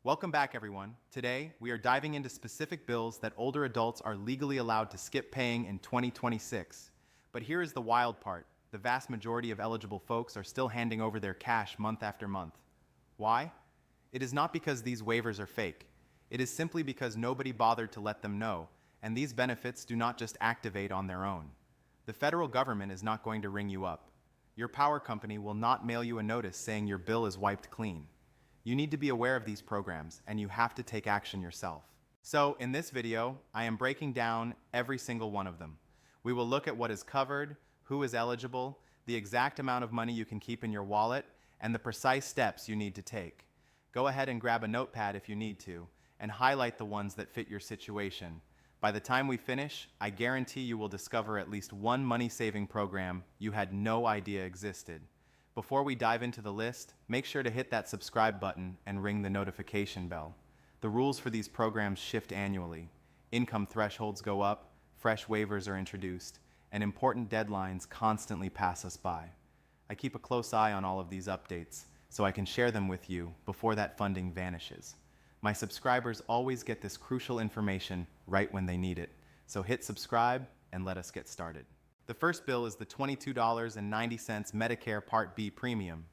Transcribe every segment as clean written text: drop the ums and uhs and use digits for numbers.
Welcome back, everyone. Today, we are diving into specific bills that older adults are legally allowed to skip paying in 2026. But here is the wild part. The vast majority of eligible folks are still handing over their cash month after month. Why? It is not because these waivers are fake. It is simply because nobody bothered to let them know, and these benefits do not just activate on their own. The federal government is not going to ring you up. Your power company will not mail you a notice saying your bill is wiped clean. You need to be aware of these programs, and you have to take action yourself. So, in this video, I am breaking down every single one of them. We will look at what is covered, who is eligible, the exact amount of money you can keep in your wallet, and the precise steps you need to take. Go ahead and grab a notepad if you need to, and highlight the ones that fit your situation. By the time we finish, I guarantee you will discover at least one money-saving program you had no idea existed. Before we dive into the list, make sure to hit that subscribe button and ring the notification bell. The rules for these programs shift annually. Income thresholds go up, fresh waivers are introduced, and important deadlines constantly pass us by. I keep a close eye on all of these updates, so I can share them with you before that funding vanishes. My subscribers always get this crucial information right when they need it, so hit subscribe and let us get started. The first bill is the $22.90 Medicare Part B premium.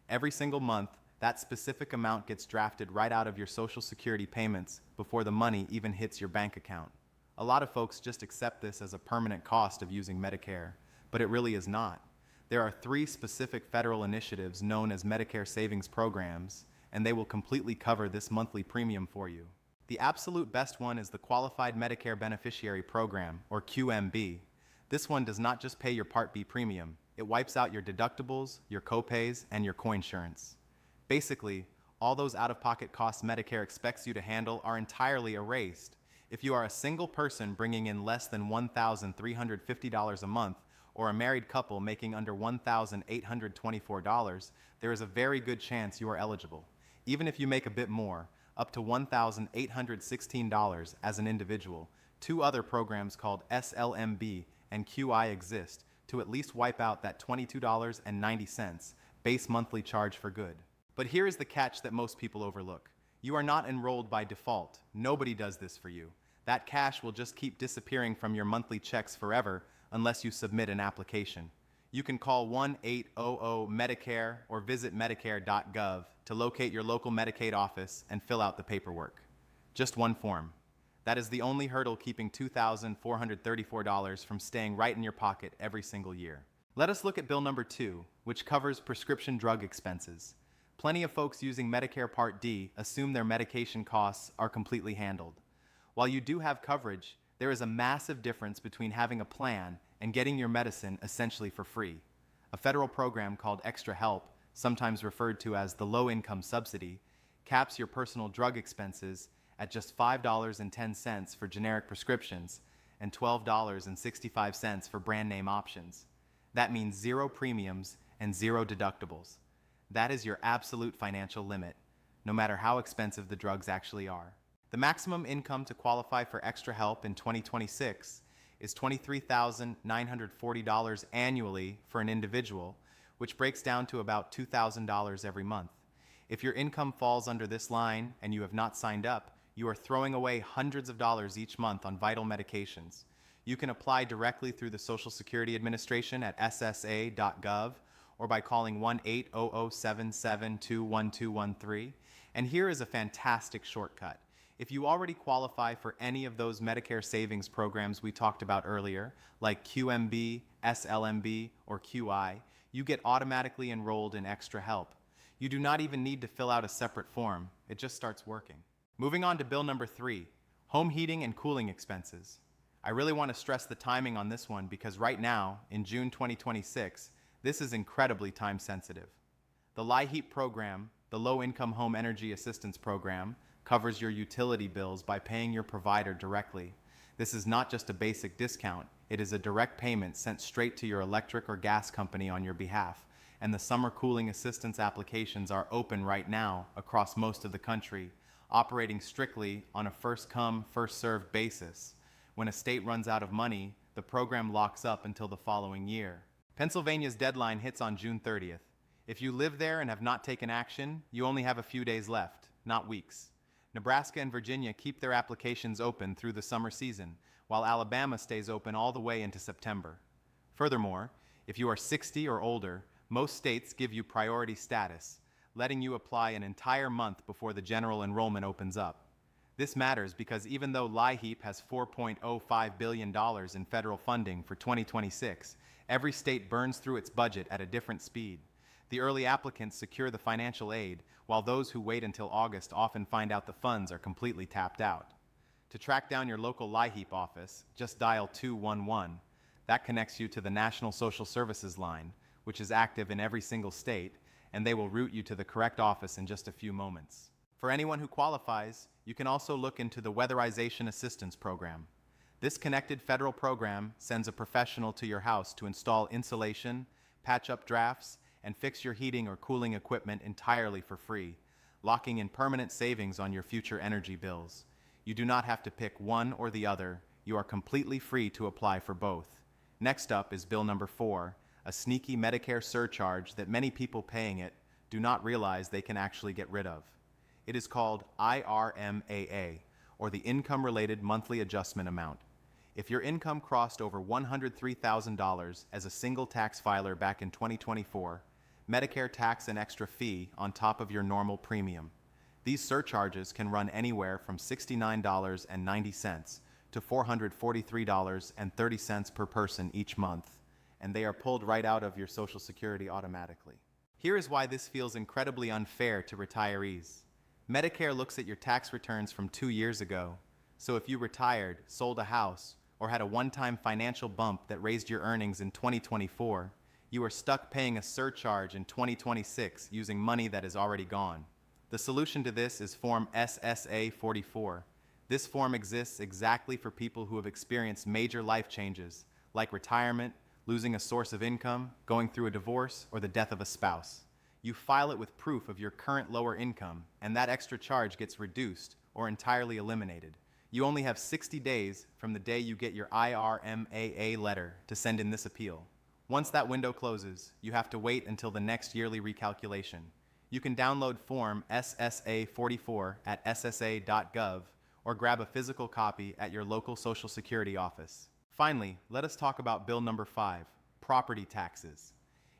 Every single month, that specific amount gets drafted right out of your Social Security payments before the money even hits your bank account. A lot of folks just accept this as a permanent cost of using Medicare, but it really is not. There are 3 specific federal initiatives known as Medicare Savings Programs, and they will completely cover this monthly premium for you. The absolute best one is the Qualified Medicare Beneficiary Program, or QMB. This one does not just pay your Part B premium, it wipes out your deductibles, your copays, and your coinsurance. Basically, all those out-of-pocket costs Medicare expects you to handle are entirely erased. If you are a single person bringing in less than $1,350 a month, or a married couple making under $1,824, there is a very good chance you are eligible. Even if you make a bit more, up to $1,816 as an individual, 2 other programs called SLMB and QI exist to at least wipe out that $22.90 base monthly charge for good. But here is the catch that most people overlook. You are not enrolled by default. Nobody does this for you. That cash will just keep disappearing from your monthly checks forever unless you submit an application. You can call 1-800-MEDICARE or visit medicare.gov to locate your local Medicaid office and fill out the paperwork. Just one form. That is the only hurdle keeping $2,434 from staying right in your pocket every single year. Let us look at bill number 2, which covers prescription drug expenses. Plenty of folks using Medicare Part D assume their medication costs are completely handled. While you do have coverage, there is a massive difference between having a plan and getting your medicine essentially for free. A federal program called Extra Help, sometimes referred to as the low-income subsidy, caps your personal drug expenses at just $5.10 for generic prescriptions and $12.65 for brand name options. That means 0 premiums and 0 deductibles. That is your absolute financial limit, no matter how expensive the drugs actually are. The maximum income to qualify for Extra Help in 2026 is $23,940 annually for an individual, which breaks down to about $2,000 every month. If your income falls under this line and you have not signed up, you are throwing away hundreds of dollars each month on vital medications. You can apply directly through the Social Security Administration at ssa.gov or by calling 1-800-772-1213. And here is a fantastic shortcut. If you already qualify for any of those Medicare savings programs we talked about earlier, like QMB, SLMB, or QI, you get automatically enrolled in Extra Help. You do not even need to fill out a separate form. It just starts working. Moving on to bill number 3, home heating and cooling expenses. I really want to stress the timing on this one because right now, in June 2026, this is incredibly time sensitive. The LIHEAP program, the Low Income Home Energy Assistance Program, covers your utility bills by paying your provider directly. This is not just a basic discount, it is a direct payment sent straight to your electric or gas company on your behalf, and the summer cooling assistance applications are open right now across most of the country, operating strictly on a first-come, first-served basis. When a state runs out of money, the program locks up until the following year. Pennsylvania's deadline hits on June 30th. If you live there and have not taken action, you only have a few days left, not weeks. Nebraska and Virginia keep their applications open through the summer season, while Alabama stays open all the way into September. Furthermore, if you are 60 or older, most states give you priority status, letting you apply an entire month before the general enrollment opens up. This matters because even though LIHEAP has $4.05 billion in federal funding for 2026, every state burns through its budget at a different speed. The early applicants secure the financial aid, while those who wait until August often find out the funds are completely tapped out. To track down your local LIHEAP office, just dial 211. That connects you to the National Social Services line, which is active in every single state, and they will route you to the correct office in just a few moments. For anyone who qualifies, you can also look into the Weatherization Assistance Program. This connected federal program sends a professional to your house to install insulation, patch up drafts, and fix your heating or cooling equipment entirely for free, locking in permanent savings on your future energy bills. You do not have to pick one or the other. You are completely free to apply for both. Next up is Bill number 4, a sneaky Medicare surcharge that many people paying it do not realize they can actually get rid of. It is called IRMAA, or the Income-Related Monthly Adjustment Amount. If your income crossed over $103,000 as a single tax filer back in 2024, Medicare tax an extra fee on top of your normal premium. These surcharges can run anywhere from $69.90 to $443.30 per person each month, and they are pulled right out of your Social Security automatically. Here is why this feels incredibly unfair to retirees. Medicare looks at your tax returns from 2 years ago, so if you retired, sold a house, or had a one-time financial bump that raised your earnings in 2024, you are stuck paying a surcharge in 2026 using money that is already gone. The solution to this is Form SSA-44. This form exists exactly for people who have experienced major life changes, like retirement, losing a source of income, going through a divorce, or the death of a spouse. You file it with proof of your current lower income, and that extra charge gets reduced or entirely eliminated. You only have 60 days from the day you get your IRMAA letter to send in this appeal. Once that window closes, you have to wait until the next yearly recalculation. You can download Form SSA-44 at ssa.gov or grab a physical copy at your local Social Security office. Finally, let us talk about Bill number 5, property taxes.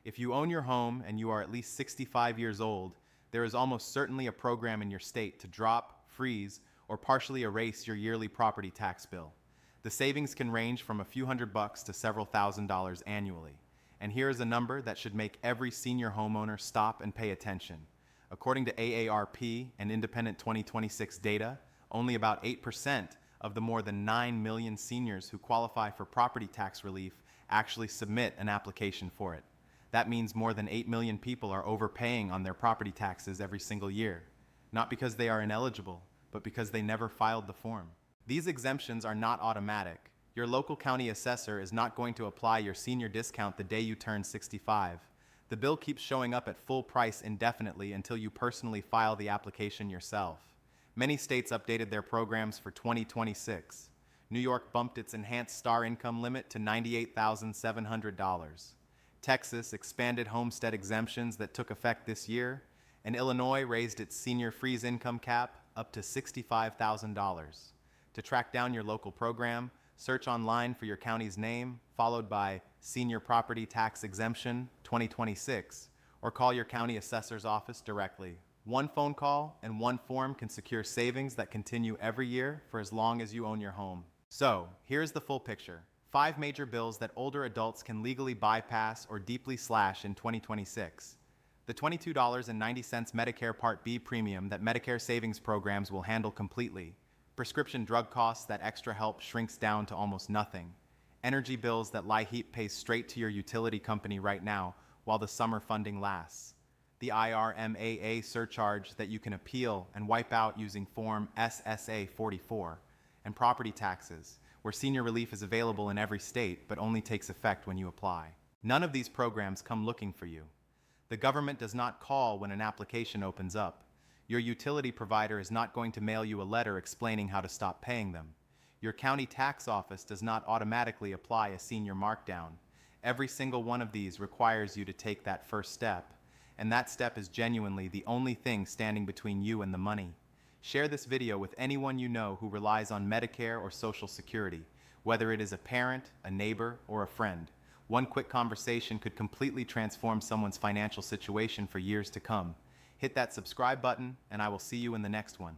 If you own your home and you are at least 65 years old, there is almost certainly a program in your state to drop, freeze, or partially erase your yearly property tax bill. The savings can range from a few $100 to several $1,000s annually. And here is a number that should make every senior homeowner stop and pay attention. According to AARP and Independent 2026 data, only about 8% of the more than 9 million seniors who qualify for property tax relief actually submit an application for it. That means more than 8 million people are overpaying on their property taxes every single year, not because they are ineligible, but because they never filed the form. These exemptions are not automatic. Your local county assessor is not going to apply your senior discount the day you turn 65. The bill keeps showing up at full price indefinitely until you personally file the application yourself. Many states updated their programs for 2026. New York bumped its enhanced star income limit to $98,700. Texas expanded homestead exemptions that took effect this year, and Illinois raised its senior freeze income cap up to $65,000. To track down your local program, search online for your county's name, followed by Senior Property Tax Exemption 2026, or call your county assessor's office directly. One phone call and one form can secure savings that continue every year for as long as you own your home. So, here's the full picture. 5 major bills that older adults can legally bypass or deeply slash in 2026. The $22.90 Medicare Part B premium that Medicare savings programs will handle completely. Prescription drug costs that extra help shrinks down to almost nothing. Energy bills that LIHEAP pays straight to your utility company right now while the summer funding lasts. The IRMAA surcharge that you can appeal and wipe out using Form SSA-44. And property taxes, where senior relief is available in every state but only takes effect when you apply. None of these programs come looking for you. The government does not call when an application opens up. Your utility provider is not going to mail you a letter explaining how to stop paying them. Your county tax office does not automatically apply a senior markdown. Every single one of these requires you to take that first step, and that step is genuinely the only thing standing between you and the money. Share this video with anyone you know who relies on Medicare or Social Security, whether it is a parent, a neighbor, or a friend. One quick conversation could completely transform someone's financial situation for years to come. Hit that subscribe button, and I will see you in the next one.